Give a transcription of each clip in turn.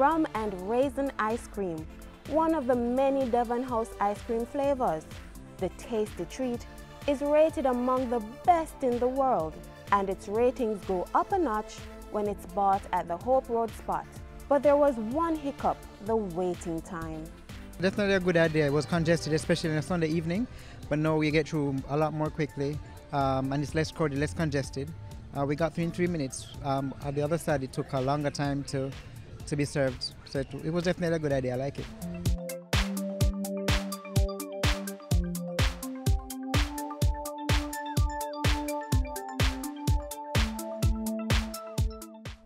rum and raisin ice cream, one of the many Devon House ice cream flavors. The tasty treat is rated among the best in the world, and its ratings go up a notch when it's bought at the Hope Road spot. But there was one hiccup: the waiting time. Definitely a good idea. It was congested, especially on a Sunday evening, but now we get through a lot more quickly, and it's less crowded, less congested. We got through in 3 minutes. At the other side, it took a longer time to be served. So it was definitely a good idea. I like it.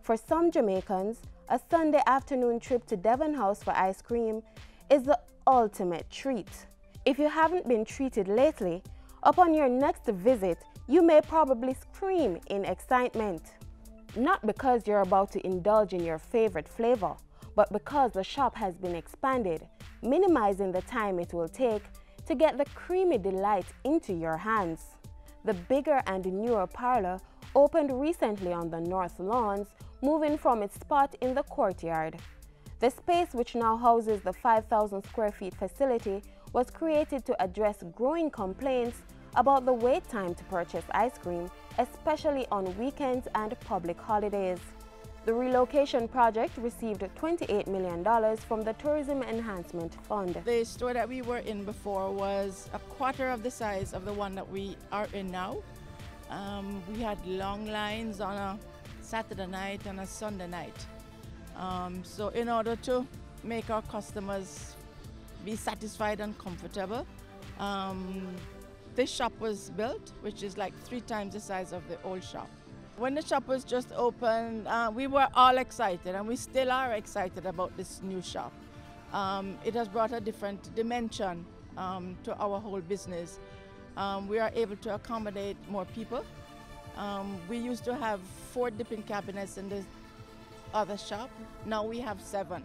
For some Jamaicans, a Sunday afternoon trip to Devon House for ice cream is the ultimate treat. If you haven't been treated lately, upon your next visit, you may probably scream in excitement. Not because you're about to indulge in your favorite flavor, but because the shop has been expanded, minimizing the time it will take to get the creamy delight into your hands. The bigger and newer parlor opened recently on the North Lawns, moving from its spot in the courtyard. The space, which now houses the 5,000 square feet facility, was created to address growing complaints about the wait time to purchase ice cream, especially on weekends and public holidays. The relocation project received $28 million from the Tourism Enhancement Fund. The store that we were in before was a quarter of the size of the one that we are in now. We had long lines on a Saturday night and a Sunday night. So in order to make our customers be satisfied and comfortable, this shop was built, which is like 3 times the size of the old shop. When the shop was just opened, we were all excited, and we still are excited about this new shop. It has brought a different dimension to our whole business. We are able to accommodate more people. We used to have 4 dipping cabinets in the other shop. Now we have 7.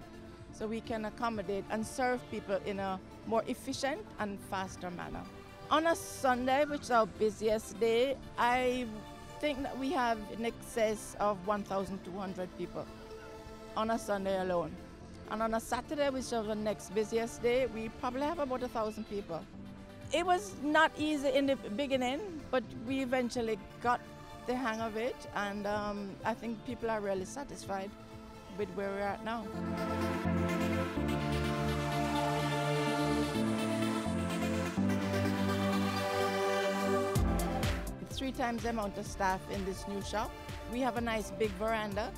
So we can accommodate and serve people in a more efficient and faster manner. On a Sunday, which is our busiest day, I think that we have in excess of 1,200 people on a Sunday alone. And on a Saturday, which is the next busiest day, we probably have about 1,000 people. It was not easy in the beginning, but we eventually got the hang of it, and I think people are really satisfied with where we're at now. 3 times the amount of staff in this new shop. We have a nice big veranda.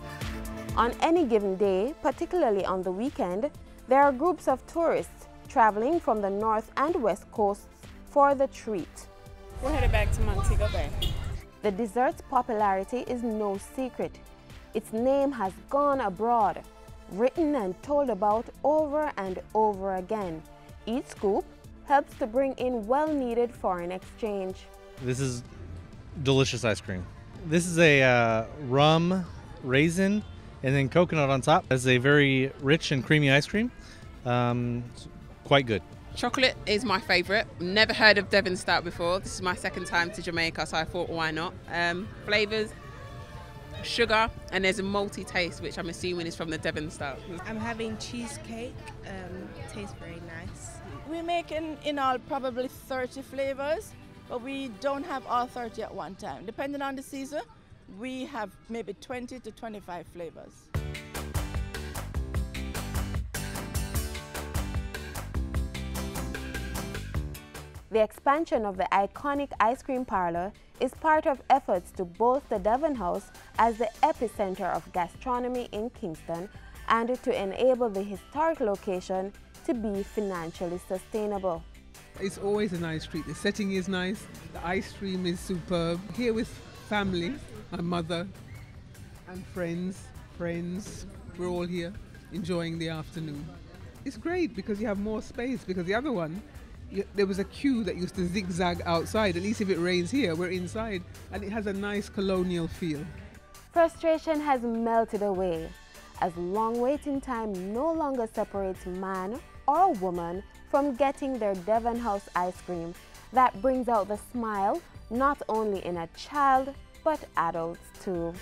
On any given day, particularly on the weekend, there are groups of tourists traveling from the north and west coasts for the treat. We're headed back to Montego Bay. The dessert's popularity is no secret. Its name has gone abroad, written and told about over and over again. Each scoop helps to bring in well-needed foreign exchange. This is delicious ice cream. This is a rum, raisin, and then coconut on top. It's a very rich and creamy ice cream. Quite good. Chocolate is my favourite. Never heard of Devon Stout before. This is my second time to Jamaica, so I thought, why not? Flavours, sugar, and there's a malty taste, which I'm assuming is from the Devon Stout. I'm having cheesecake. Tastes very nice. We make in all probably 30 flavours, but we don't have all 30 at one time. Depending on the season, we have maybe 20 to 25 flavours. The expansion of the iconic ice cream parlor is part of efforts to boast the Devon House as the epicenter of gastronomy in Kingston and to enable the historic location to be financially sustainable. It's always a nice treat. The setting is nice, the ice cream is superb. Here with family, my mother and friends, we're all here enjoying the afternoon. It's great because you have more space, because the other one, there was a queue that used to zigzag outside. At least if it rains here, we're inside, and it has a nice colonial feel. Frustration has melted away as long waiting time no longer separates man or woman from getting their Devon House ice cream that brings out the smile not only in a child but adults too.